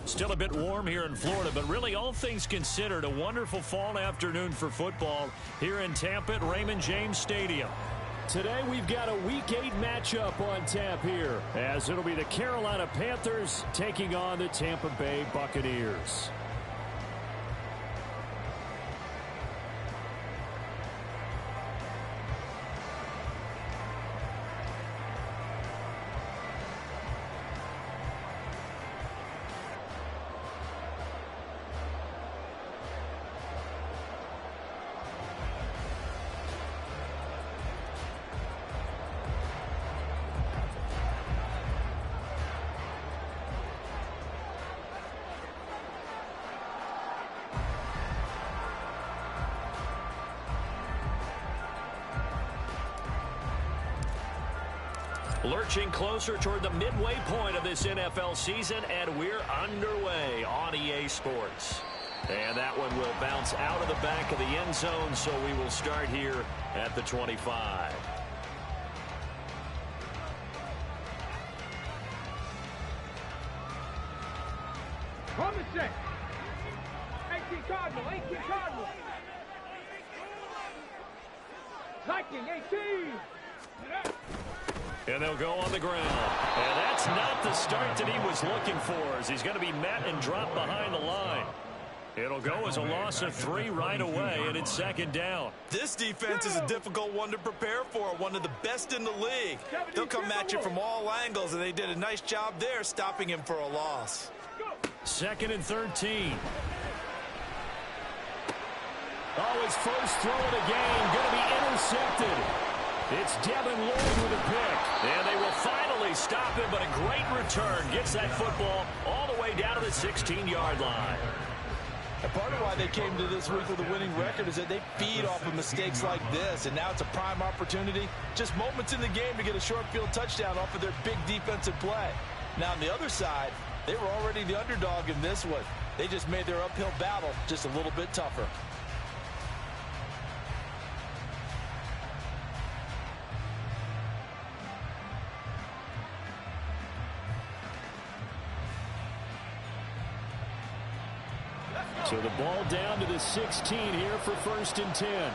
Still a bit warm here in Florida, but really all things considered, a wonderful fall afternoon for football here in Tampa at Raymond James Stadium. Today we've got a Week 8 matchup on tap here, as it'll be the Carolina Panthers taking on the Tampa Bay Buccaneers. Lurching closer toward the midway point of this NFL season, and we're underway on EA Sports. And that one will bounce out of the back of the end zone, so we will start here at the 25. On the set. 18 Cardinal, 18 Cardinal. Viking, 18. And they'll go on the ground. And that's not the start that he was looking for, as he's going to be met and dropped behind the line. It'll go as a loss of 3 right away, and it's second down. This defense is a difficult one to prepare for, one of the best in the league. They'll come at you from all angles, and they did a nice job there stopping him for a loss. Second and 13. Oh, his first throw of the game, going to be intercepted. It's Devin Lloyd with a pick. And they will finally stop him, but a great return. Gets that football all the way down to the 16-yard line. And part of why they came to this week with a winning record is that they feed off of mistakes like this. And now it's a prime opportunity. Just moments in the game to get a short field touchdown off of their big defensive play. Now on the other side, they were already the underdog in this one. They just made their uphill battle just a little bit tougher. So the ball down to the 16 here for 1st and 10.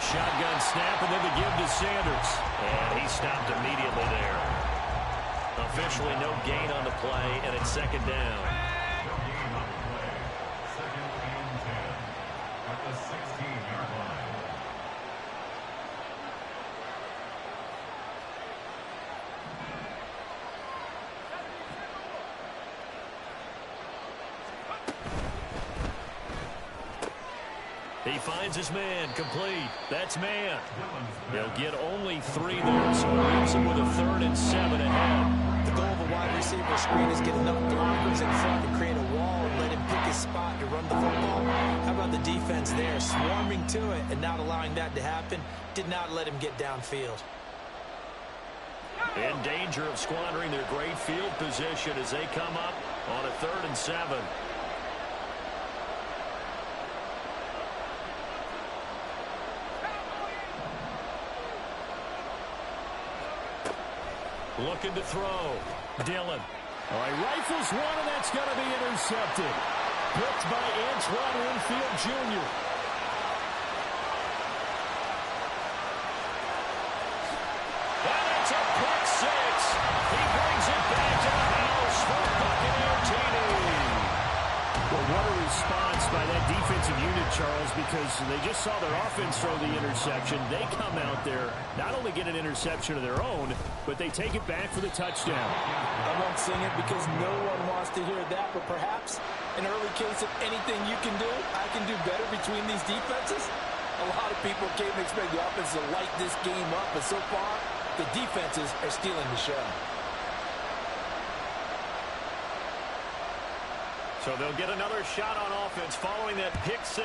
Shotgun snap, and then the give to Sanders. And he stopped immediately there. Officially no gain on the play, and it's second down. He finds his man, complete. That's man. They'll get only 3 there, so it leaves him with a 3rd and 7 ahead. The goal of a wide receiver screen is get enough blockers in front to create a wall and let him pick his spot to run the football. How about the defense there, swarming to it and not allowing that to happen? Did not let him get downfield. In danger of squandering their great field position as they come up on a 3rd and 7. Looking to throw. Dillon. All right, rifles one, and that's going to be intercepted. Picked by Antoine Winfield Jr. And it's a pick 6. He brings it back to the house for Buccaneer TD. Well, what a response by that defensive unit, Charles, because they just saw their offense throw the interception. They come out there, not only get an interception of their own, but they take it back for the touchdown. I won't sing it because no one wants to hear that, but perhaps an early case of anything you can do, I can do better between these defenses. A lot of people came to expect the offense to light this game up, but so far, the defenses are stealing the show. So they'll get another shot on offense following that pick 6,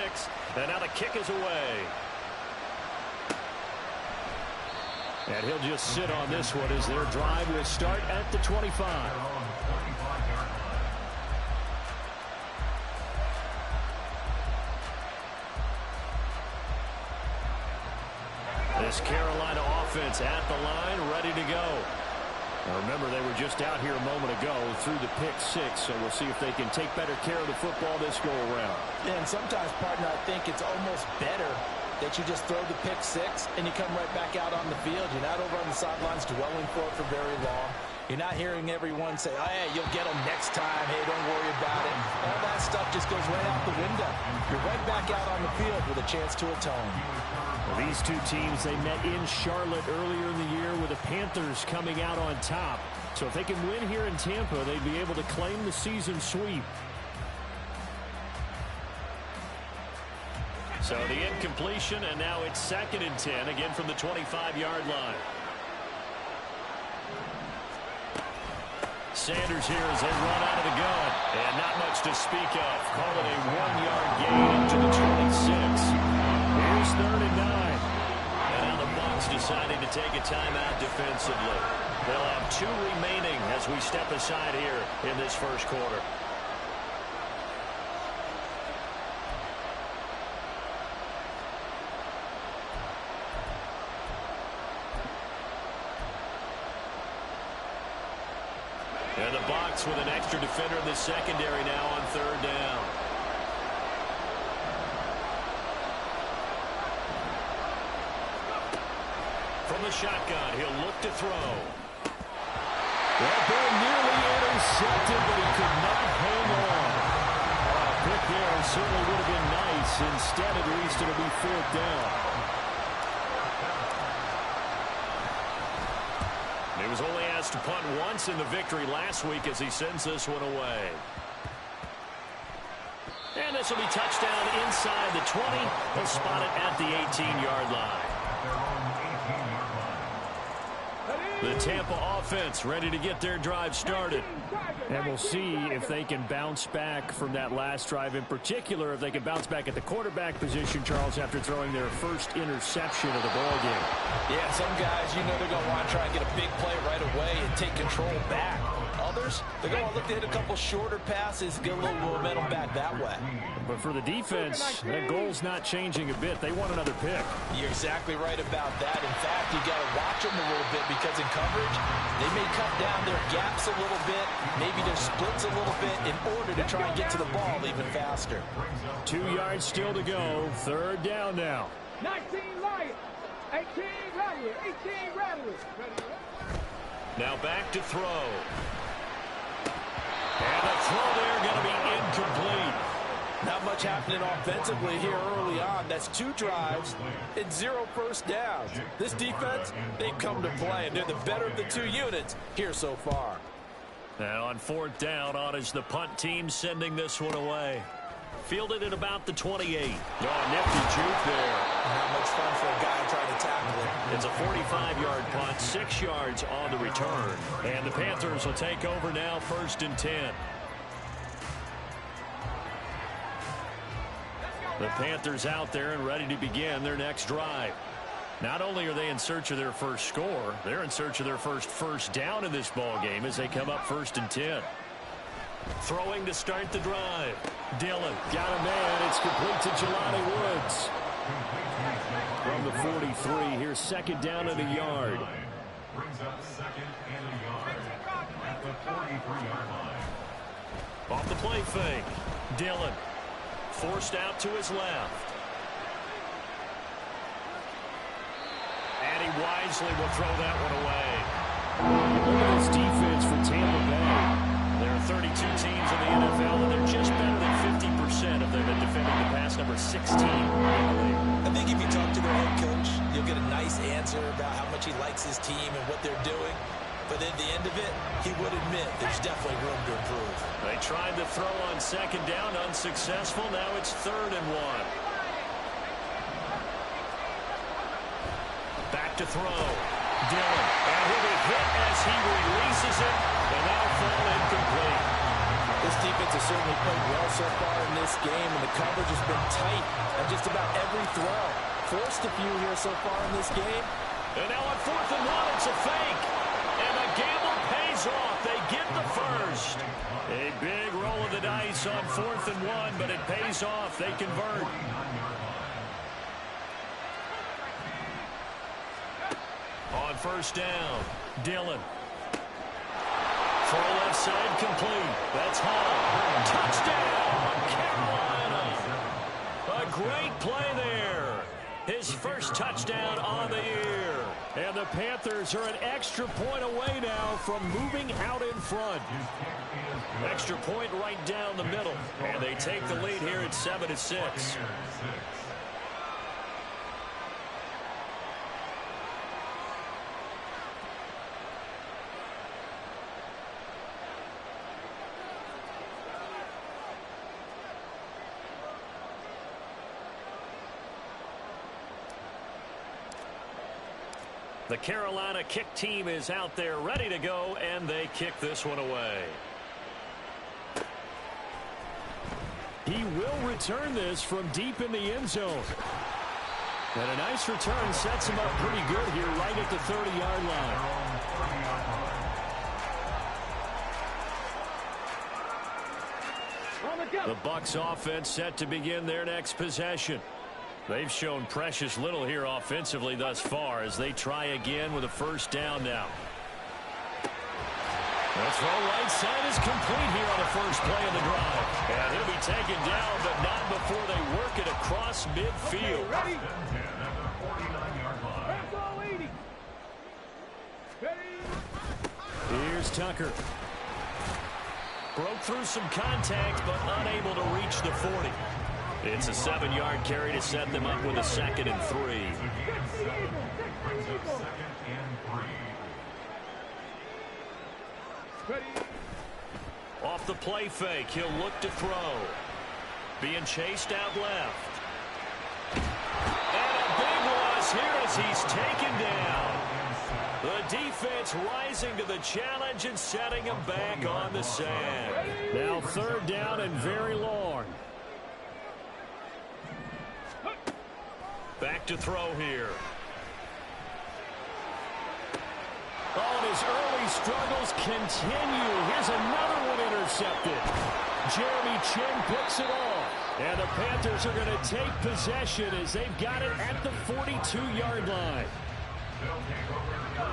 and now the kick is away. And he'll just sit on this one as their drive will start at the 25. This Carolina offense at the line, ready to go. Remember, they were just out here a moment ago through the pick six, so we'll see if they can take better care of the football this go-around. And sometimes, partner, I think it's almost better that you just throw the pick six and you come right back out on the field. You're not over on the sidelines dwelling for it for very long. You're not hearing everyone say, oh, hey, you'll get them next time. Hey, don't worry about it. All that stuff just goes right out the window. You're right back out on the field with a chance to atone. Well, these two teams, they met in Charlotte earlier in the year with the Panthers coming out on top. So if they can win here in Tampa, they'd be able to claim the season sweep. So the incompletion, and now it's 2nd and 10, again from the 25-yard line. Sanders here as they run out of the gun. And not much to speak of. Call it a 1-yard gain into the 26. Here's 3rd and 9. And now the Bucs deciding to take a timeout defensively. They'll have 2 remaining as we step aside here in this first quarter. And the Bucs with an extra defender in the secondary now on 3rd down. From the shotgun, he'll look to throw. That ball nearly intercepted, but he could not hang on. A pick there certainly would have been nice. Instead, at least it'll be 4th down. He was only asked to punt once in the victory last week as he sends this one away. And this will be touchdown inside the 20. They'll spot it at the 18-yard line. The Tampa offense ready to get their drive started. And we'll see if they can bounce back from that last drive. In particular, if they can bounce back at the quarterback position, Charles, after throwing their first interception of the ballgame. Yeah, some guys, you know they're going to want to try and get a big play right away and take control back. Others, they're going to look to hit a couple shorter passes, get a little momentum back that way. But for the defense, that goal's not changing a bit. They want another pick. You're exactly right about that. In fact, you got to watch them a little bit because in coverage, they may cut down their gaps a little bit, maybe their splits a little bit in order to try and get to the ball even faster. 2 yards still to go. 3rd down now. 19 Lions, 18 Rattlers, 18 Rattlers. Now back to throw. And the throw there going to be incomplete. Not much happening offensively here early on. That's 2 drives and 0 first downs. This defense, they've come to play, and they're the better of the 2 units here so far. Now on 4th down, on is the punt team sending this one away. Fielded at about the 28. Oh, nifty juke there. Not much fun for a guy trying to tackle it. It's a 45-yard punt, 6 yards on the return. And the Panthers will take over now, 1st and 10. The Panthers out there and ready to begin their next drive. Not only are they in search of their first score, they're in search of their first down in this ball game as they come up 1st and 10. Throwing to start the drive. Dillon got a man. It's complete to Jelani Woods. From the 43, here's 2nd down and a yard. Brings up 2nd and a yard at the 43-yard line. Off the play fake. Dillon forced out to his left. And he wisely will throw that one away. Look at this defense for Tampa Bay. There are 32 teams in the NFL, and they're just better than 50% of them at defending the pass, number 16 in the league. I think if you talk to their head coach, you'll get a nice answer about how much he likes his team and what they're doing. But at the end of it, he would admit there's definitely room to improve. They tried to throw on 2nd down, unsuccessful. Now it's 3rd and 1. Back to throw. Dillon. And he'll be hit as he releases it. And that'll fall incomplete. This defense has certainly played well so far in this game, and the coverage has been tight on just about every throw. Forced a few here so far in this game. And now on 4th and 1, it's a fake. And the gamble pays off. They get the first. A big roll of the dice on 4th and 1, but it pays off. They convert. On 1st down, Dillon. Throw left side complete. That's Hall. Touchdown, Carolina. A great play there. His first touchdown on the year. And the Panthers are an extra point away now from moving out in front. Extra point right down the middle. And they take the lead here at 7-6. The Carolina kick team is out there ready to go, and they kick this one away. He will return this from deep in the end zone. And a nice return sets him up pretty good here right at the 30-yard line. The Bucs offense set to begin their next possession. They've shown precious little here offensively thus far as they try again with a first down now. The throw right side is complete here on the first play of the drive. And he'll be taken down, but not before they work it across midfield. Okay, ready? That's all 80. Ready? Here's Tucker. Broke through some contact, but unable to reach the 40. It's a 7-yard carry to set them up with a 2nd and 3. Off the play fake, he'll look to throw. Being chased out left. And a big loss here as he's taken down. The defense rising to the challenge and setting him back on the sand. Now 3rd down and very long. Back to throw here. Oh, and his early struggles continue. Here's another one intercepted. Jeremy Chin picks it off. And the Panthers are going to take possession as they've got it at the 42-yard line.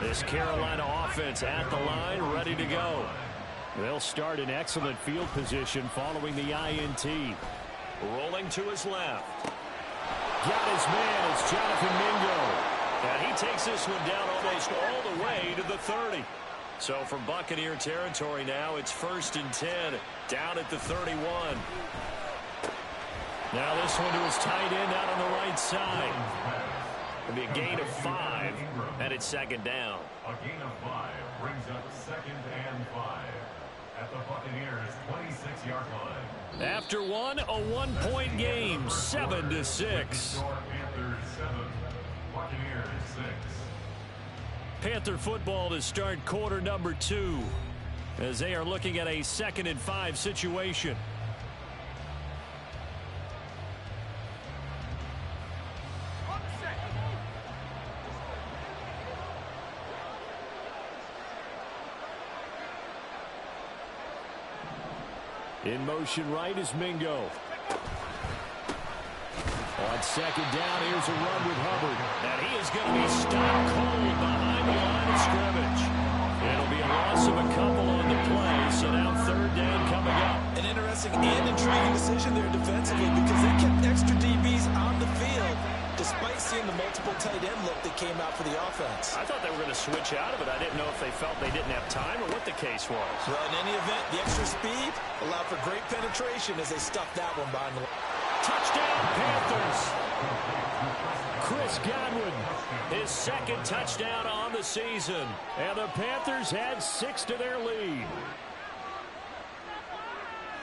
This Carolina offense at the line, ready to go. They'll start in excellent field position following the INT. Rolling to his left. Got his man. It's Jonathan Mingo. And he takes this one down almost all the way to the 30. So from Buccaneer territory now, it's 1st and 10, down at the 31. Now this one to his tight end out on the right side. It'll be a gain of 5, and it's 2nd down. A gain of 5 brings up 2nd and 5 at the Buccaneers' 26-yard line. After one, a 1-point game, 7-6. Panthers 7, Buccaneers 6. Panther football to start quarter number 2 as they are looking at a 2nd and 5 situation. In motion right is Mingo. On 2nd down, here's a run with Hubbard. And he is going to be stopped cold behind the line of scrimmage. It'll be a loss of a couple on the play, so now 3rd down coming up. An interesting and intriguing decision there defensively because they kept extra DBs on the field despite seeing the multiple tight end look that came out for the offense. I thought they were going to switch out of it. I didn't know if they felt they didn't have time or what the case was. Well, in any event, the extra speed allowed for great penetration as they stuffed that one behind the line. Touchdown, Panthers. Chris Godwin, his 2nd touchdown on the season. And the Panthers add 6 to their lead.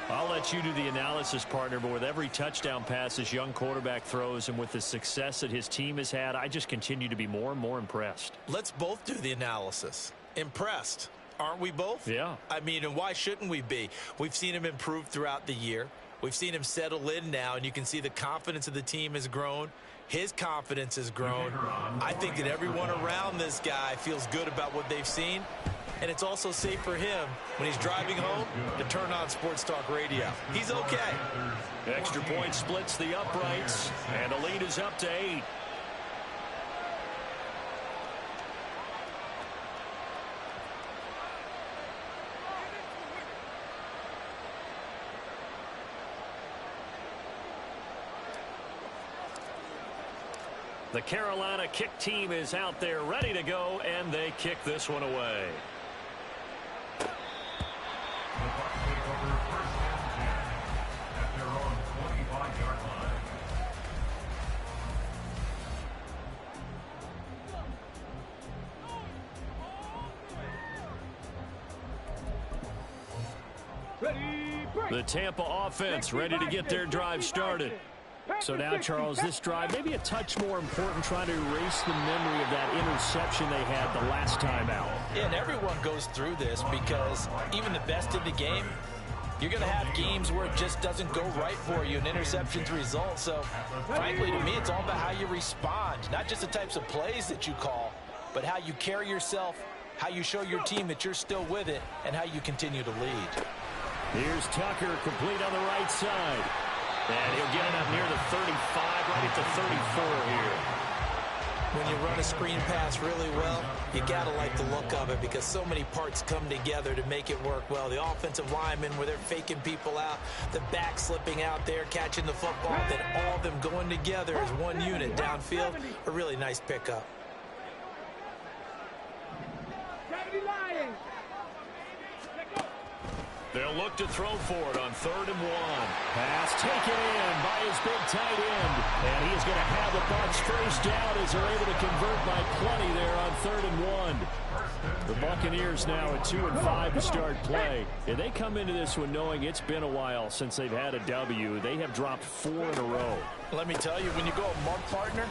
I'll let you do the analysis, partner, but with every touchdown pass this young quarterback throws and with the success that his team has had, I just continue to be more and more impressed. Let's both do the analysis. Impressed. Aren't we both? Yeah. I mean, and why shouldn't we be? We've seen him improve throughout the year. We've seen him settle in now, and you can see the confidence of the team has grown. His confidence has grown. I think that everyone around this guy feels good about what they've seen. And it's also safe for him when he's driving home to turn on Sports Talk Radio. He's okay. Extra point splits the uprights, and the lead is up to 8. The Carolina kick team is out there ready to go, and they kick this one away. The Bucs take over first and 10 at their own 25-yard line. The Tampa offense ready to get their drive started. So now, Charles, this drive maybe a touch more important, trying to erase the memory of that interception they had the last time out. Yeah, and everyone goes through this because even the best in the game, you're going to have games where it just doesn't go right for you, and interceptions result. So, frankly, to me, it's all about how you respond, not just the types of plays that you call, but how you carry yourself, how you show your team that you're still with it, and how you continue to lead. Here's Tucker, complete on the right side. And he'll get it up near the 35, right at the 34 here. When you run a screen pass really well, you got to like the look of it because so many parts come together to make it work well. The offensive linemen, where they're faking people out, the back slipping out there, catching the football, then all of them going together as one unit downfield. A really nice pickup. They'll look to throw for it on 3rd and 1. Pass taken in by his big tight end. And he is going to have the Bucs first down as they're able to convert by plenty there on 3rd and 1. The Buccaneers now at 2 and 5 to start play. And they come into this one knowing it's been a while since they've had a W. They have dropped 4 in a row. Let me tell you, when you go a month partner,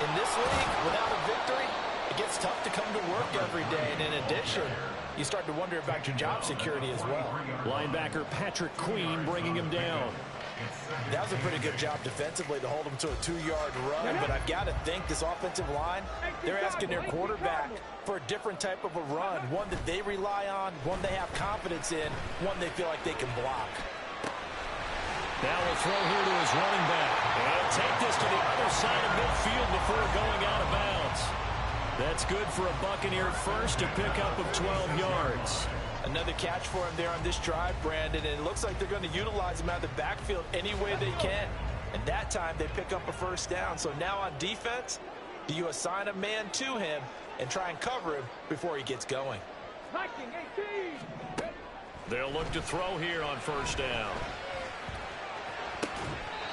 in this league, without a victory, it gets tough to come to work every day. And in addition, you start to wonder about your job security as well. Linebacker Patrick Queen bringing him down. That was a pretty good job defensively to hold him to a 2-yard run, but I've got to think this offensive line, they're asking their quarterback for a different type of a run, one that they rely on, one they have confidence in, one they feel like they can block. Now we'll throw here to his running back. And take this to the other side of midfield before going out of bounds. That's good for a Buccaneer first, a pickup of 12 yards. Another catch for him there on this drive, Brandon, and it looks like they're going to utilize him out of the backfield any way they can. And that time they pick up a first down. So now on defense, do you assign a man to him and try and cover him before he gets going? They'll look to throw here on first down.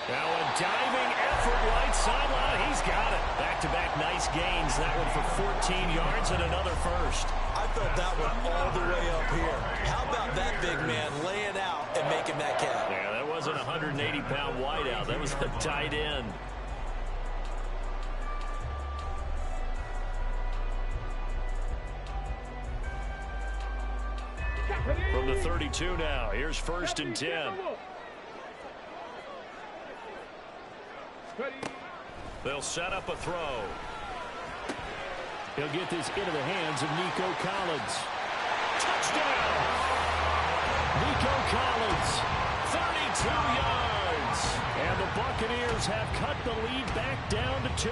Now a diving effort right sideline. He's got it. Back-to-back nice gains. That one for 14 yards and another first. I felt that one all the way up here. How about that big man laying out and making that catch? Yeah, that wasn't a 180-pound wideout. That was a tight end. From the 32 now. Here's 1st and 10. They'll set up a throw. He'll get this into the hands of Nico Collins. Touchdown! Nico Collins, 32 yards. And the Buccaneers have cut the lead back down to 2.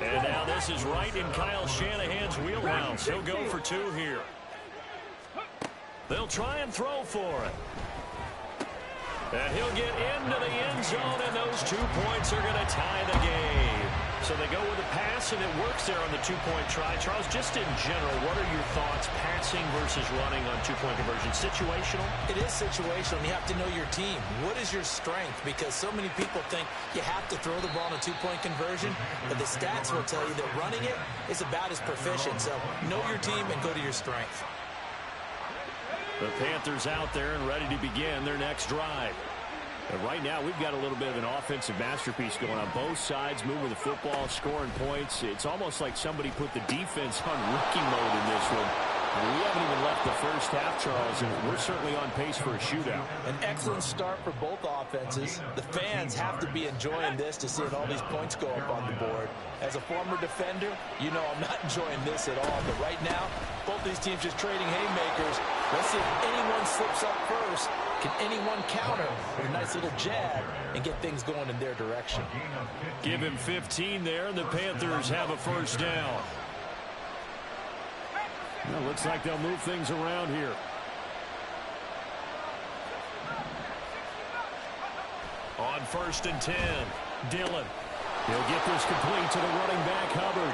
And now this is right in Kyle Shanahan's wheelhouse. He'll go for 2 here. They'll try and throw for it. And he'll get into the end zone, and those 2 points are going to tie the game. So they go with a pass, and it works there on the 2-point try. Charles, just in general, what are your thoughts passing versus running on 2-point conversion? Situational? It is situational. You have to know your team. What is your strength? Because so many people think you have to throw the ball on a 2-point conversion, but the stats will tell you that running it is about as proficient. So know your team and go to your strength. The Panthers out there and ready to begin their next drive. And right now, we've got a little bit of an offensive masterpiece going on. Both sides moving the football, scoring points. It's almost like somebody put the defense on rookie mode in this one. And we haven't even left the first half, Charles, and we're certainly on pace for a shootout. An excellent start for both offenses. The fans have to be enjoying this to see all these points go up on the board. As a former defender, you know I'm not enjoying this at all. But right now, both these teams just trading haymakers. Let's see if anyone slips up first. Can anyone counter with a nice little jab and get things going in their direction? Give him 15 there, and the Panthers have a first down. Well, looks like they'll move things around here. On 1st and 10, Dillon. He'll get this complete to the running back, Hubbard.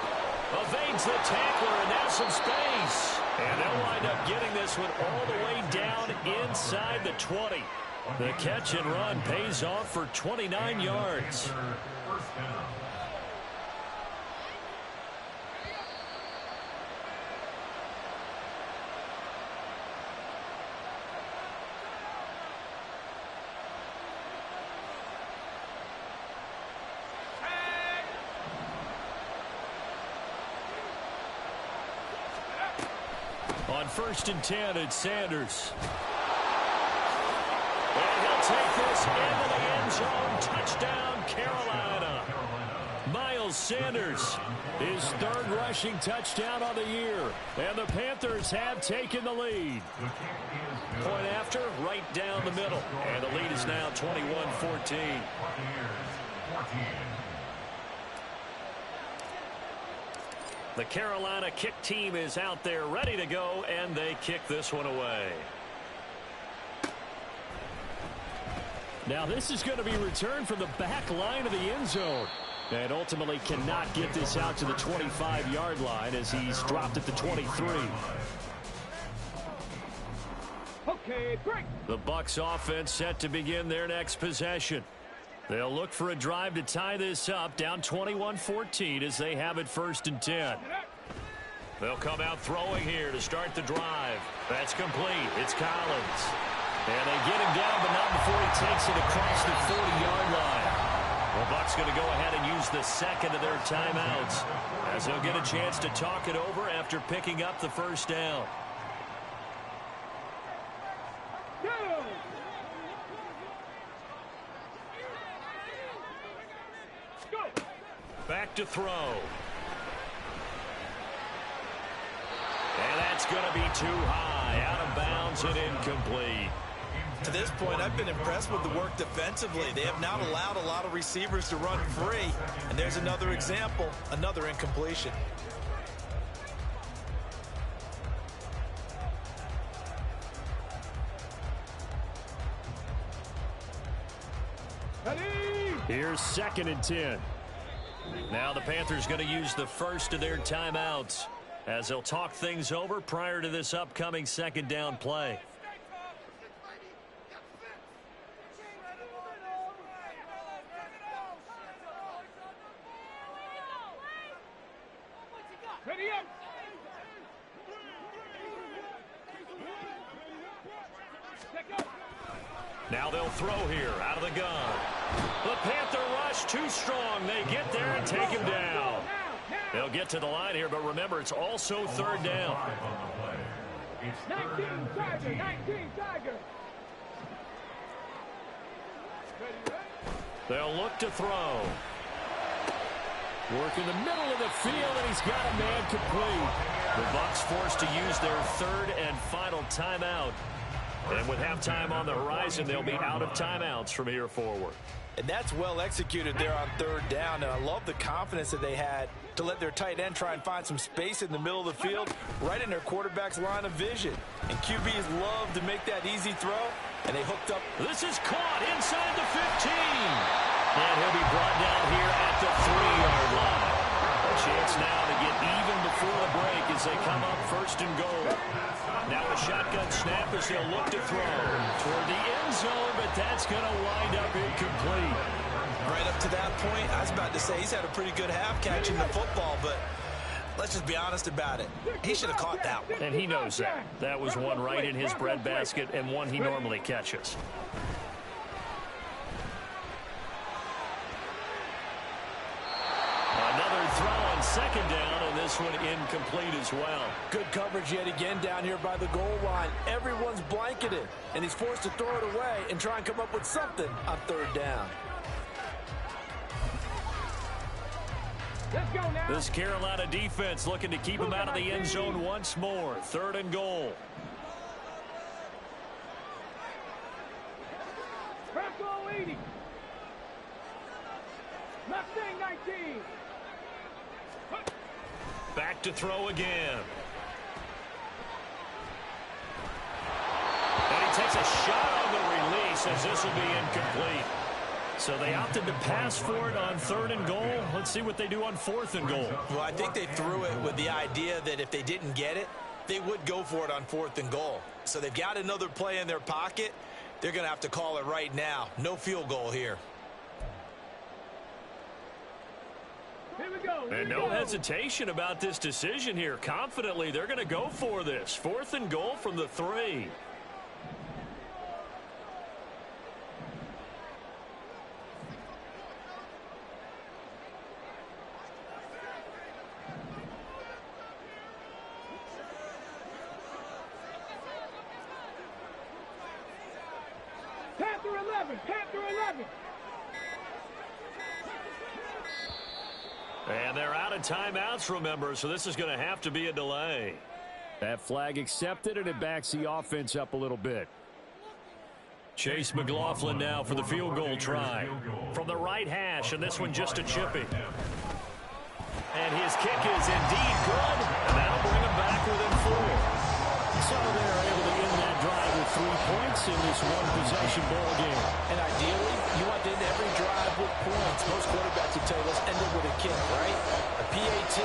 Evades the tackler, and now some space. And they'll wind up getting this one all the way down inside the 20. The catch and run pays off for 29 yards. First down. On 1st and 10, it's Sanders. And he'll take this into the end zone. Touchdown, Carolina. Miles Sanders, his 3rd rushing touchdown on the year. And the Panthers have taken the lead. Point after, right down the middle. And the lead is now 21-14. The Carolina kick team is out there ready to go, and they kick this one away. Now this is going to be returned from the back line of the end zone. And ultimately cannot get this out to the 25-yard line as he's dropped at the 23. Okay, break. The Bucs offense set to begin their next possession. They'll look for a drive to tie this up, down 21-14 as they have it 1st and 10. They'll come out throwing here to start the drive. That's complete. It's Collins. And they get him down, but not before he takes it across the 40-yard line. The Bucs going to go ahead and use the 2nd of their timeouts as they'll get a chance to talk it over after picking up the 1st down. Back to throw. And that's going to be too high. Out of bounds and incomplete. To this point, I've been impressed with the work defensively. They have not allowed a lot of receivers to run free. And there's another example, another incompletion. Here's 2nd and 10. Now the Panthers going to use the 1st of their timeouts as they'll talk things over prior to this upcoming 2nd down play. Ready up. Now they'll throw here out of the gun. The Panther rush too strong. They get there and take him down. They'll get to the line here, but remember, it's also 3rd down. 19 Tiger, 19 Tiger. They'll look to throw. Work in the middle of the field, and he's got a man complete. The Bucs forced to use their 3rd and final timeout. And with halftime on the horizon, they'll be out of timeouts from here forward. And that's well executed there on 3rd down. And I love the confidence that they had to let their tight end try and find some space in the middle of the field, right in their quarterback's line of vision. And QBs love to make that easy throw, and they hooked up. This is caught inside the 15. And he'll be brought down here at the 3-yard line. A chance now to get even before the break as they come up 1st and goal. Now a shotgun snap as they'll look to throw toward the end zone, but that's going to wind up incomplete. Right up to that point, I was about to say he's had a pretty good half catching the football, but let's just be honest about it. He should have caught that one. And he knows that. That was one right in his breadbasket and one he normally catches. Another throw on 2nd down, and this one incomplete as well. Good coverage yet again down here by the goal line. Everyone's blanketed, and he's forced to throw it away and try and come up with something on 3rd down. Let's go now. This Carolina defense looking to keep him out of the end zone once more. 3rd and goal. Franco 80. Mustang 19. Back to throw again. takes a shot on the release as this will be incomplete. So they opted to pass for it on 3rd and goal. Let's see what they do on 4th and goal. Well, I think they threw it with the idea that if they didn't get it, they would go for it on 4th and goal. So they've got another play in their pocket. They're going to have to call it right now. No field goal here. Here we go. And no hesitation about this decision here. Confidently, they're going to go for this. 4th and goal from the 3. Panther 11. Panther 11. And they're out of timeouts, remember, so this is going to have to be a delay. That flag accepted, and it backs the offense up a little bit. Chase McLaughlin now for the field goal try. From the right hash, and this one just a chippy. And his kick is indeed good, and that'll bring him back within 4. So they're able to end that drive with 3 points in this one-possession ball game. And ideally, you want to end every drive with points. Most quarterbacks will tell you, let's end it with a kick, right? A PAT,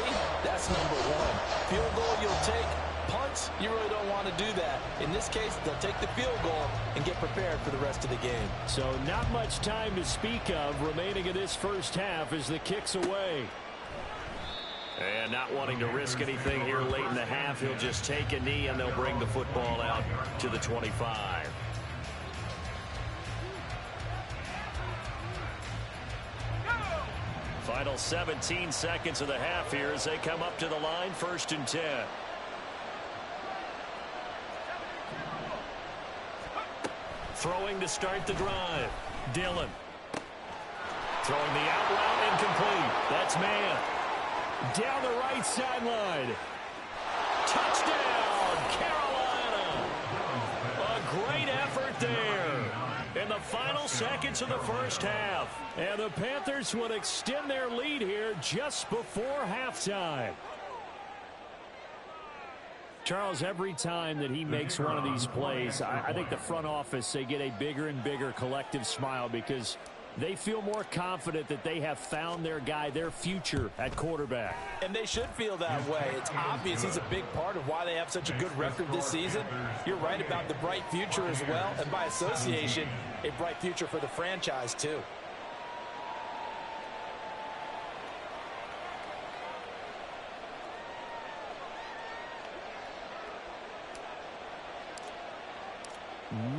that's number 1. Field goal you'll take. Punts, you really don't want to do that. In this case, they'll take the field goal and get prepared for the rest of the game. So not much time to speak of remaining in this first half as the kick's away. And not wanting to risk anything here late in the half, he'll just take a knee and they'll bring the football out to the 25. Final 17 seconds of the half here as they come up to the line, 1st and 10. Throwing to start the drive. Dillon. Throwing the out route, incomplete. That's man. Down the right sideline. Touchdown, Carolina. A great effort there in the final seconds of the first half. And the Panthers would extend their lead here just before halftime. Charles, every time that he makes one of these plays, I think the front office, they get a bigger and bigger collective smile because they feel more confident that they have found their guy, their future at quarterback. And they should feel that way. It's obvious he's a big part of why they have such a good record this season. You're right about the bright future as well, and by association, a bright future for the franchise too.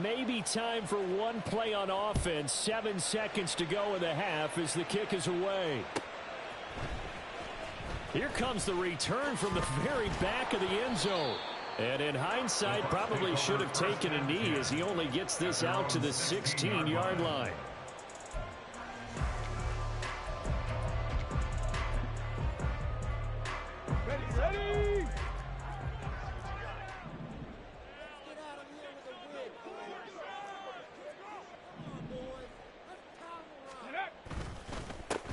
Maybe time for one play on offense. 7 seconds to go in the half as the kick is away. Here comes the return from the very back of the end zone. And in hindsight, probably should have taken a knee as he only gets this out to the 16-yard line. Ready.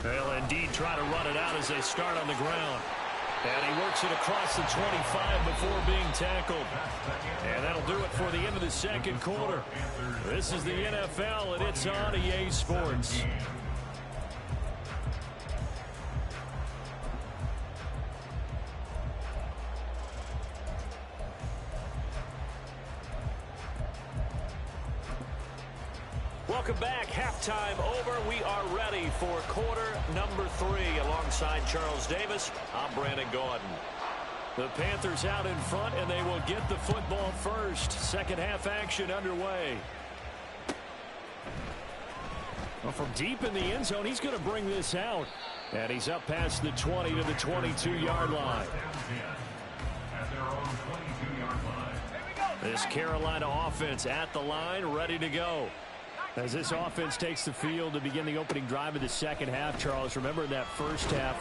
They'll indeed try to run it out as they start on the ground. And he works it across the 25 before being tackled. And that'll do it for the end of the second quarter. This is the NFL, and it's on EA Sports. Welcome back. Halftime over. We are ready for quarter number 3. Alongside Charles Davis, I'm Brandon Gaudin. The Panthers out in front, and they will get the football first. Second half action underway. Well, from deep in the end zone, he's going to bring this out. And he's up past the 20 to the 22-yard line. This Carolina offense at the line, ready to go. As this offense takes the field to begin the opening drive of the second half, Charles, remember that first half,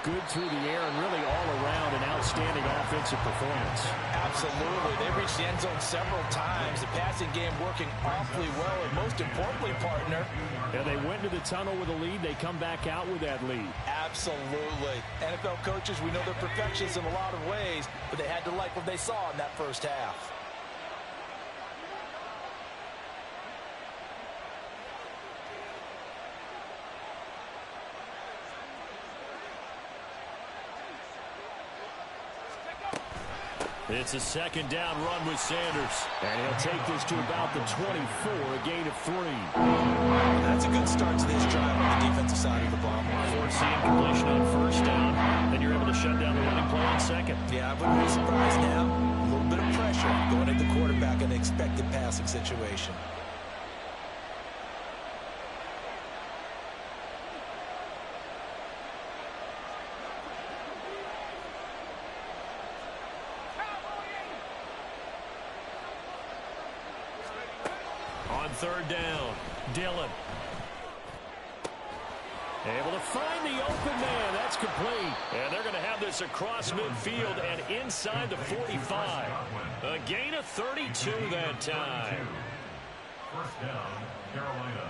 good through the air and really all around an outstanding offensive performance. Absolutely. They reached the end zone several times. The passing game working awfully well, and most importantly, partner. And they went to the tunnel with a lead. They come back out with that lead. Absolutely. NFL coaches, we know they're perfectionists in a lot of ways, but they had to like what they saw in that first half. It's a second down run with Sanders. And he'll take this to about the 24, a gain of 3. Well, that's a good start to this drive on the defensive side of the ball. Forcing completion on first down. Then you're able to shut down the running play on second. Yeah, I wouldn't be surprised now. A little bit of pressure going at the quarterback in an expected passing situation. On third down, Dillon. Able to find the open man. That's complete. And they're going to have this across midfield and inside the 45. A gain of 32 that time. First down, Carolina.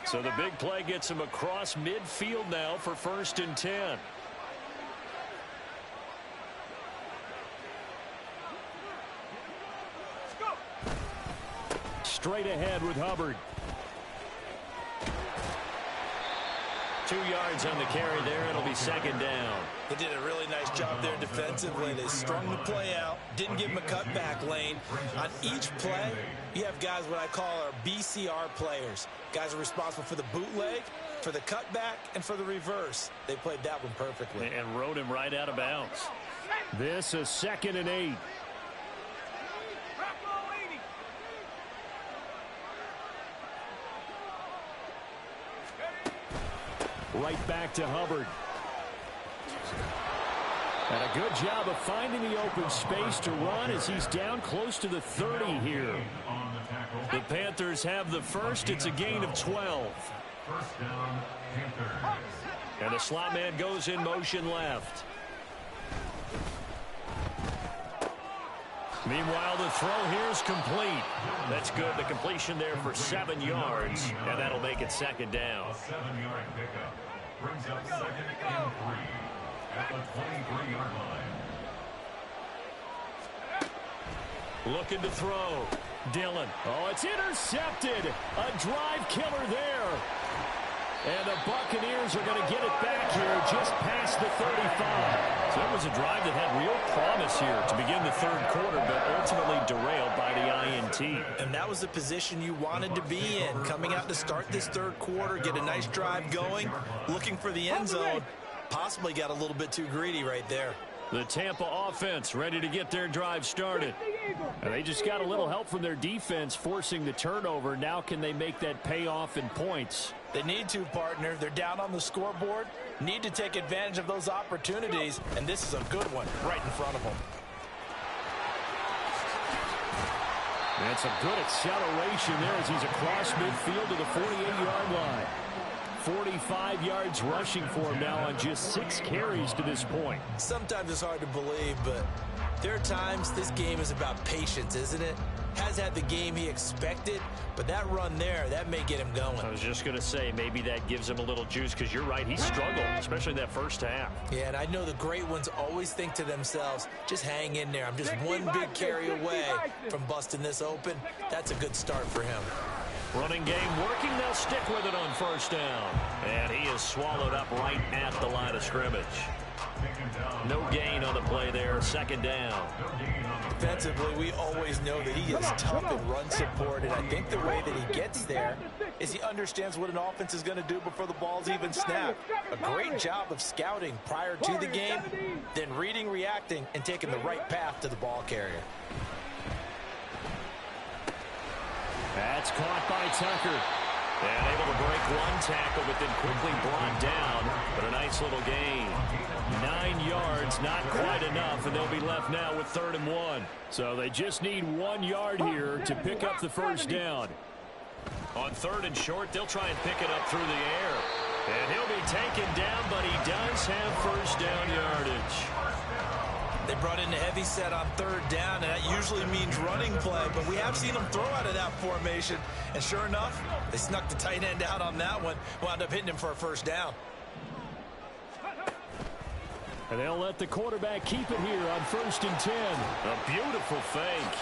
So the big play gets him across midfield now for 1st and 10. Straight ahead with Hubbard. 2 yards on the carry there. It'll be second down. They did a really nice job there defensively. They strung the play out, didn't give him a cutback lane. On each play, you have guys what I call our BCR players. Guys are responsible for the bootleg, for the cutback, and for the reverse. They played that one perfectly. And rode him right out of bounds. This is 2nd and 8. Right back to Hubbard. And a good job of finding the open space to run as he's down close to the 30 here. The Panthers have the first. It's a gain of 12. First down, Panthers. And the slot man goes in motion left. Meanwhile, the throw here is complete. That's good. The completion there for 7 yards, and that'll make it second down. A 7-yard pickup brings up 2nd and 3 at the 23-yard line. Looking to throw. Dillon. Oh, it's intercepted. A drive killer there. And the Buccaneers are going to get it back here just past the 35. So it was a drive that had real promise here to begin the third quarter, but ultimately derailed by the INT. And that was the position you wanted to be in. Coming out to start this third quarter, get a nice drive going, looking for the end zone. Possibly got a little bit too greedy right there. The Tampa offense ready to get their drive started. And they just got a little help from their defense forcing the turnover. Now can they make that pay off in points? They need to, partner. They're down on the scoreboard. Need to take advantage of those opportunities. And this is a good one right in front of them. That's a good acceleration there as he's across midfield to the 48-yard line. 45 yards rushing for him now on just 6 carries to this point. Sometimes it's hard to believe, but there are times this game is about patience, isn't it? Has had the game he expected, but that run there, that may get him going. I was just going to say, maybe that gives him a little juice because you're right, he struggled, especially in that first half. Yeah, and I know the great ones always think to themselves, just hang in there. I'm just one big carry away from busting this open. That's a good start for him. Running game working. They'll stick with it on first down. And he is swallowed up right at the line of scrimmage. No gain on the play there. Second down. Defensively, we always know that he is tough in run support, and I think the way that he gets there is he understands what an offense is going to do before the ball's even snapped. A great job of scouting prior to the game, then reading, reacting, and taking the right path to the ball carrier. That's caught by Tucker. And able to break one tackle, but then quickly brought down. But a nice little gain. 9 yards, not quite enough, and they'll be left now with 3rd and 1. So they just need 1 yard here to pick up the first down. On 3rd and short, they'll try and pick it up through the air. And he'll be taken down, but he does have first down yardage. They brought in the heavy set on 3rd down, and that usually means running play, but we have seen them throw out of that formation. And sure enough, they snuck the tight end out on that one, wound up hitting him for a first down. And they'll let the quarterback keep it here on 1st and 10. A beautiful fake.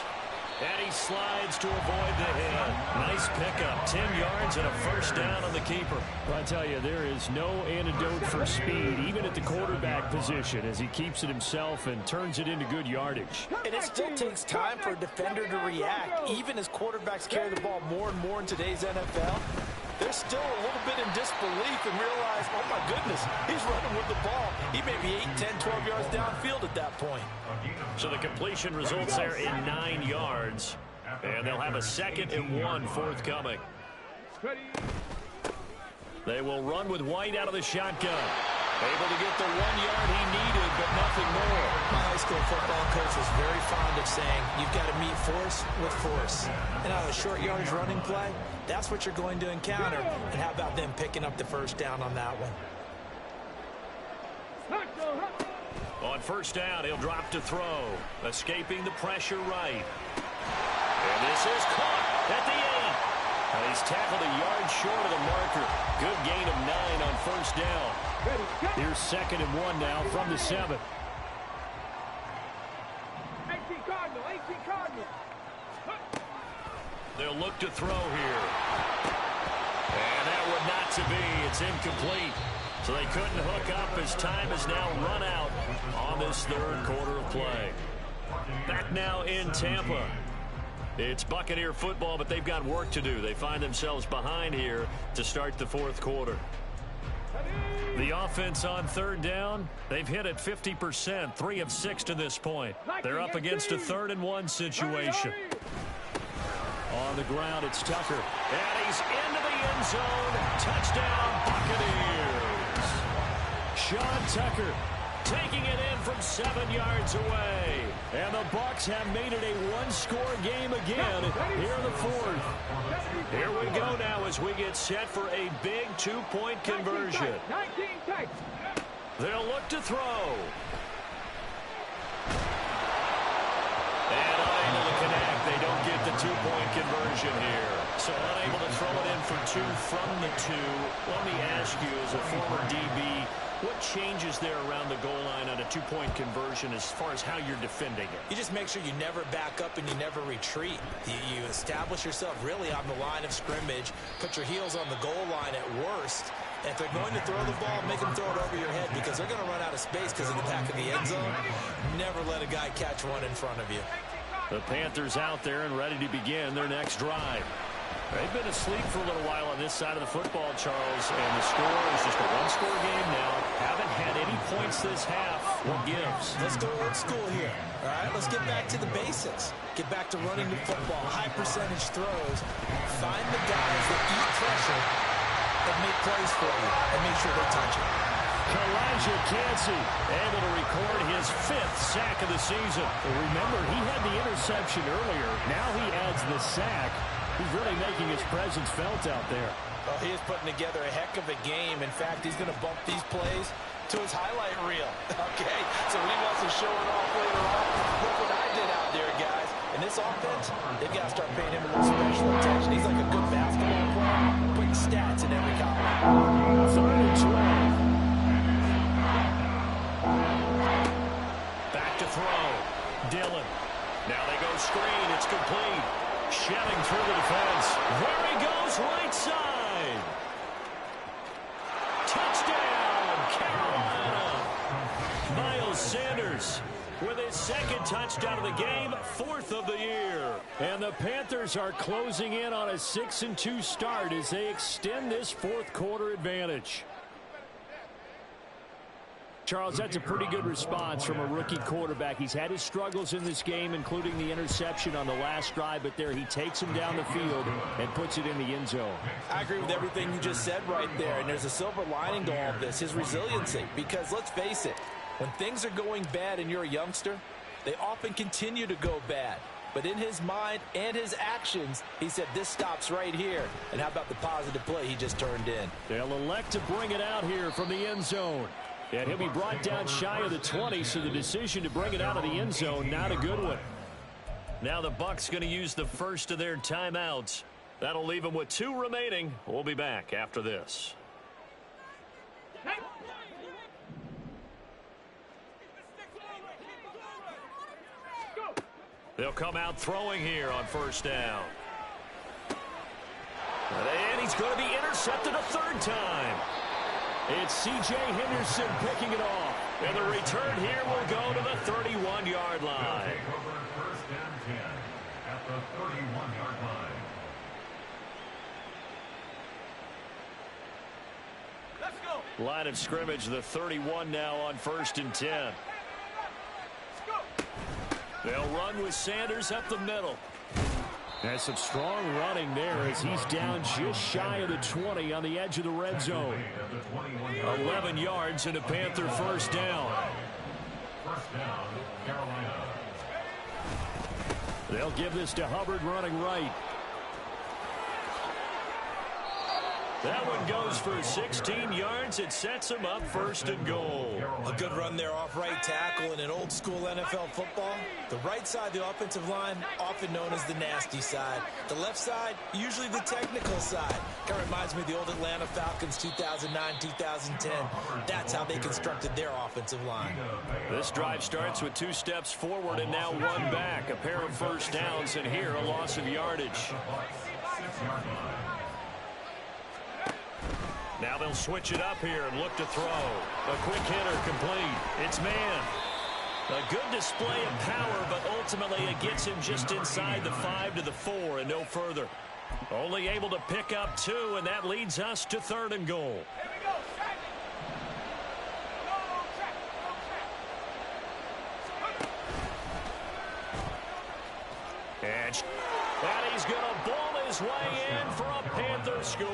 And he slides to avoid the hit. Nice pickup. 10 yards and a first down on the keeper. Well, I tell you, there is no antidote for speed, even at the quarterback position, as he keeps it himself and turns it into good yardage. And it still takes time for a defender to react. Even as quarterbacks carry the ball more and more in today's NFL, they're still a little bit in disbelief and realize, oh, my goodness, he's running with the ball. He may be 8, 10, 12 yards downfield at that point. So the completion results there in 9 yards. And they'll have a 2nd and 1 forthcoming. They will run with White out of the shotgun. Able to get the 1 yard he needed, but nothing more. My high school football coach was very fond of saying, you've got to meet force with force. And on a short yardage running play, that's what you're going to encounter. And how about them picking up the first down on that one? On first down, he'll drop to throw. Escaping the pressure right. And this is caught at the 8. And he's tackled a yard short of the marker. Good gain of 9 on first down. Here's 2nd and 1 now from the 7. 18 Cardinal, 18 Cardinal. They'll look to throw here. And that would not to be. It's incomplete. So they couldn't hook up as time is now run out on this 3rd quarter of play. Back now in Tampa. It's Buccaneer football, but they've got work to do. They find themselves behind here to start the 4th quarter. The offense on 3rd down, they've hit it 50%, 3 of 6 to this point. They're up against a 3rd and 1 situation. On the ground, it's Tucker. And he's into the end zone. Touchdown, Buccaneers. Sean Tucker taking it in from 7 yards away. And the Bucs have made it a one-score game again here in the 4th. Here we go now as we get set for a big 2-point conversion. 19 tight. They'll look to throw. And unable to connect. They don't get the 2-point conversion here. So unable to throw it in for 2 from the 2. Let me ask you, as a former DB, what changes there around the goal line on a 2-point conversion as far as how you're defending it? You just make sure you never back up and you never retreat. You establish yourself really on the line of scrimmage, put your heels on the goal line at worst. And if they're going to throw the ball, make them throw it over your head because they're going to run out of space because of the back of the end zone. Never let a guy catch one in front of you. The Panthers out there and ready to begin their next drive. They've been asleep for a little while on this side of the football, Charles, and the score is just a one-score game now. Haven't had any points this half. What gives? Let's go old school here. All right, let's get back to the basics. Get back to running the football, high percentage throws. Find the guys that eat pressure and make plays for you and make sure they touch it. Elijah Cansey able to record his 5th sack of the season. Well, remember, he had the interception earlier. Now he adds the sack. He's really making his presence felt out there. Well, he is putting together a heck of a game. In fact, he's going to bump these plays to his highlight reel. Okay, so when he wants to show it off later on, look what I did out there, guys. And this offense, they've got to start paying him a little special attention. He's like a good basketball player, putting stats in every column. 3rd and 12. Back to throw. Dillon. Now they go screen. It's complete. Shelling through the defense. There he goes, right side. Touchdown, Carolina. Miles Sanders with his 2nd touchdown of the game, 4th of the year. And the Panthers are closing in on a 6-2 start as they extend this 4th quarter advantage. Charles, that's a pretty good response from a rookie quarterback. He's had his struggles in this game, including the interception on the last drive, but there he takes him down the field and puts it in the end zone. I agree with everything you just said right there, and there's a silver lining to all of this, his resiliency, because let's face it, when things are going bad and you're a youngster, they often continue to go bad. But in his mind and his actions, he said, this stops right here. And how about the positive play he just turned in? They'll elect to bring it out here from the end zone. And he'll be brought down shy of the 20, so the decision to bring it out of the end zone, not a good one. Now the Bucs going to use the first of their timeouts. That'll leave them with 2 remaining. We'll be back after this. They'll come out throwing here on first down. And he's going to be intercepted a third time. It's C.J. Henderson picking it off. And the return here will go to the 31-yard line. First and 10 at the 31-yard line. Let's go. Line of scrimmage, the 31 now on first and 10. Let's go. They'll run with Sanders up the middle. That's some strong running there as he's down just shy of the 20 on the edge of the red zone. 11 yards and a Panther first down. First down, Carolina. They'll give this to Hubbard running right. That one goes for 16 yards. It sets him up first and goal. A good run there off right tackle in an old school NFL football. The right side, the offensive line, often known as the nasty side. The left side, usually the technical side. Kind of reminds me of the old Atlanta Falcons 2009-2010. That's how they constructed their offensive line. This drive starts with 2 steps forward and now 1 back. A pair of first downs, and here a loss of yardage. Now they'll switch it up here and look to throw. A quick hitter complete. It's man. A good display of power, but ultimately it gets him just inside the 5 to the 4 and no further. Only able to pick up 2, and that leads us to 3rd and goal. Here we go. Track. And he's going to ball his way in for a Panther score.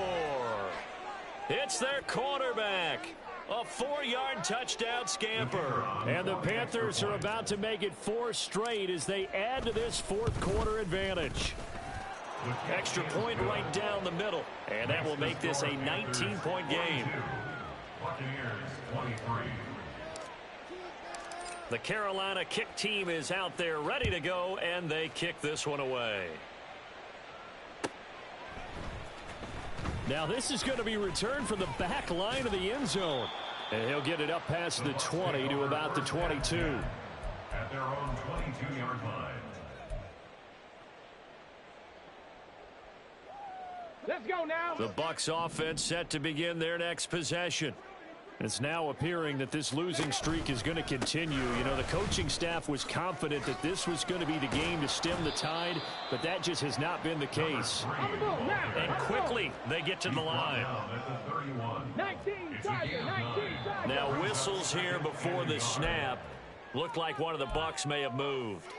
It's their quarterback. A 4-yard touchdown scamper. And the Panthers are about to make it 4 straight as they add to this 4th quarter advantage. Extra point right down the middle. And that will make this a 19-point game. Buccaneers 23. The Carolina kick team is out there ready to go, and they kick this one away. Now this is going to be returned from the back line of the end zone. And he'll get it up past the 20 to about the 22. At their own 22-yard line. Let's go now. The Bucs offense set to begin their next possession. It's now appearing that this losing streak is going to continue. You know, the coaching staff was confident that this was going to be the game to stem the tide, but that just has not been the case. And quickly, they get to the line. 19 Tiger, 19 Tiger. Now whistles here before the snap. Looked like one of the Bucs may have moved.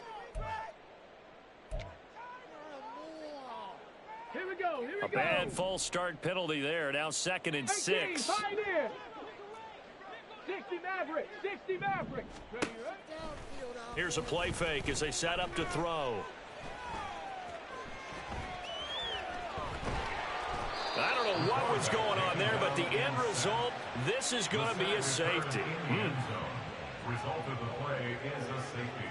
Here we go. Here we A go. bad false start penalty there. Now 2nd and 6. 60 Maverick. 60 Maverick. Ready, right? Here's a play fake as they set up to throw. I don't know what was going on there, but the end result, this is going to be a safety. Result of the play is a safety.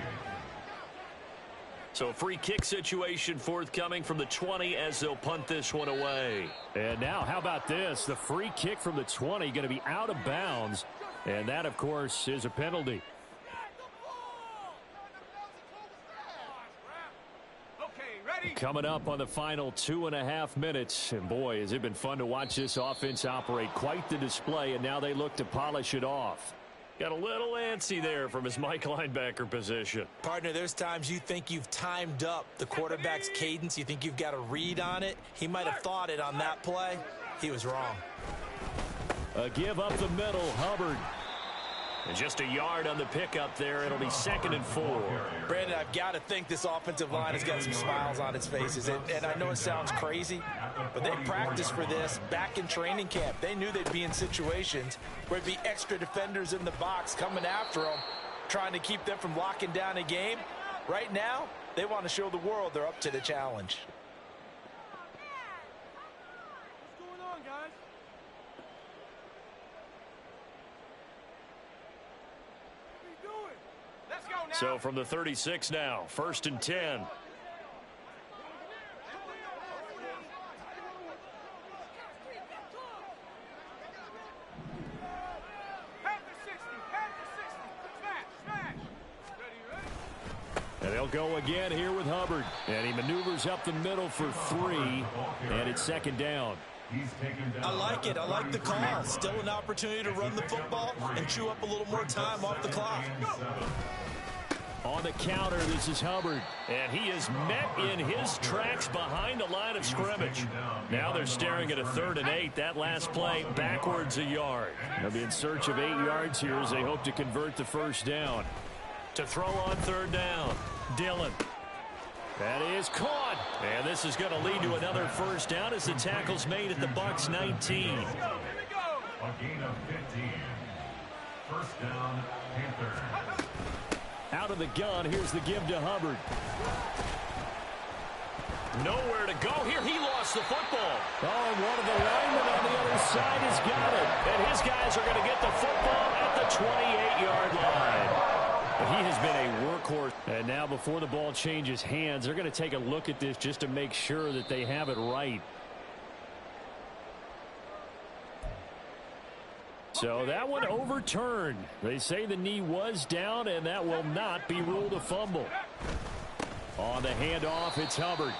So a free kick situation forthcoming from the 20 as they'll punt this one away. And now how about this? The free kick from the 20 going to be out of bounds. And that, of course, is a penalty. Coming up on the final 2.5 minutes. And boy, has it been fun to watch this offense operate. Quite the display, and now they look to polish it off. Got a little antsy there from his Mike linebacker position. Partner, there's times you think you've timed up the quarterback's cadence. You think you've got a read on it. He might have thought it on that play. He was wrong. A give up the middle, Hubbard. And just a yard on the pickup there. It'll be 2nd and 4. Brandon, I've got to think this offensive line has got some smiles on its faces. And I know it sounds crazy, but they practiced for this back in training camp. They knew they'd be in situations where there'd be extra defenders in the box coming after them, trying to keep them from locking down a game. Right now, they want to show the world they're up to the challenge. What's going on, guys? Let's go now. So from the 36 now, 1st and 10. go again here with Hubbard. And he maneuvers up the middle for 3. And it's second down. I like it. I like the call. Still an opportunity to run the football and chew up a little more time off the clock. On the counter, this is Hubbard. And he is met in his tracks behind the line of scrimmage. Now they're staring at a 3rd and 8. That last play backwards a yard. They'll be in search of 8 yards here as they hope to convert the first down. To throw on 3rd down, Dillon. That is caught. And this is going to lead to another first down as the tackle's made at the Bucs 19. A gain of 15. First down, Panthers. Out of the gun, here's the give to Hubbard. Nowhere to go here. He lost the football. Oh, and one of the linemen on the other side has got it. And his guys are going to get the football at the 28-yard line. But he has been a workhorse. And now before the ball changes hands, they're going to take a look at this just to make sure that they have it right. So that one overturned. They say the knee was down, and that will not be ruled a fumble. On the handoff, it's Hubbard.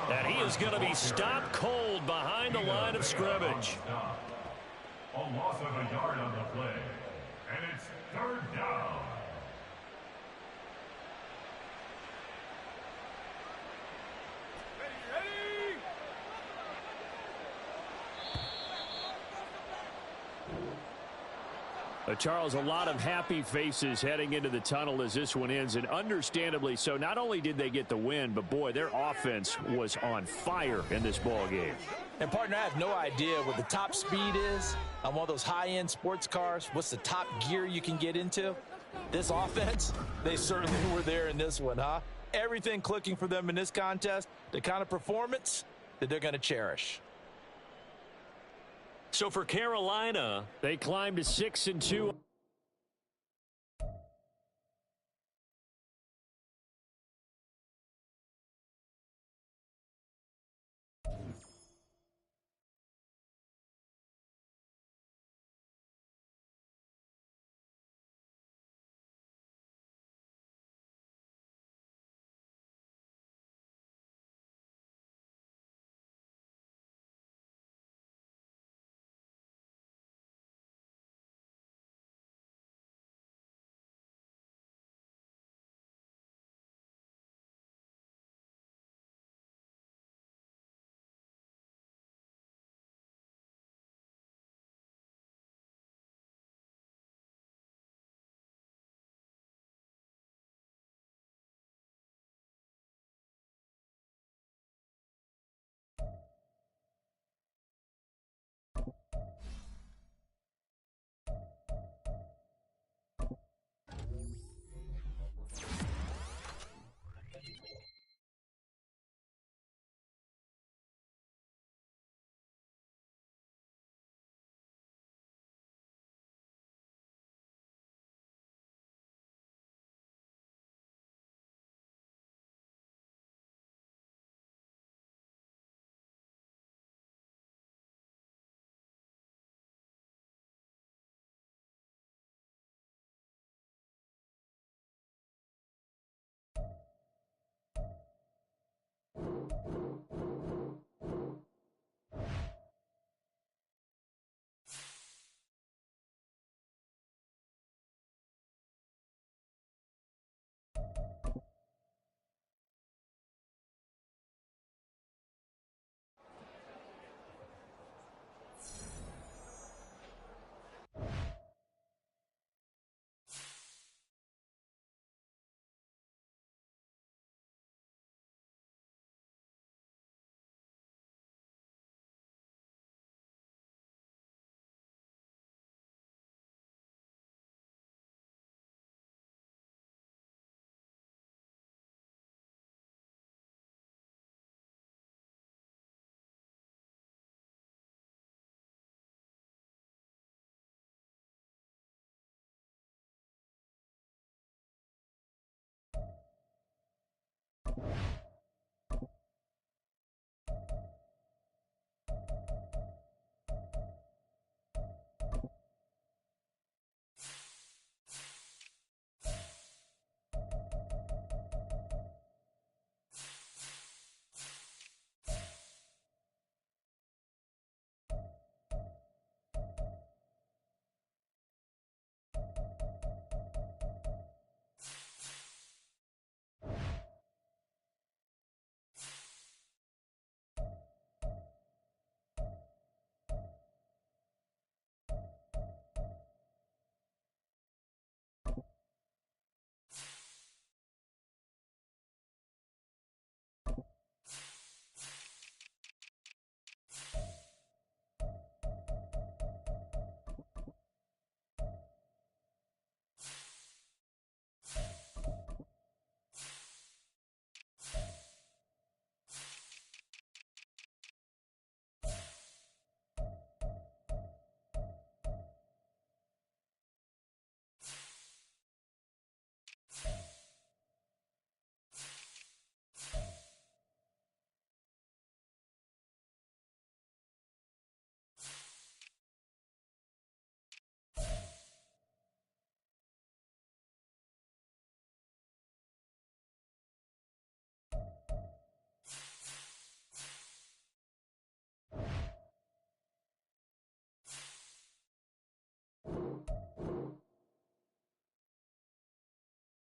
And he is going to be stopped cold behind the line of scrimmage. A loss of a yard on the play. And it's 3rd down. Charles, a lot of happy faces heading into the tunnel as this one ends, and understandably so. Not only did they get the win, but boy, their offense was on fire in this ball game. And partner, I have no idea what the top speed is on one of those high-end sports cars. What's the top gear you can get into? This offense, they certainly were there in this one, huh? Everything clicking for them in this contest, the kind of performance that they're going to cherish. So for Carolina, they climbed to 6-2.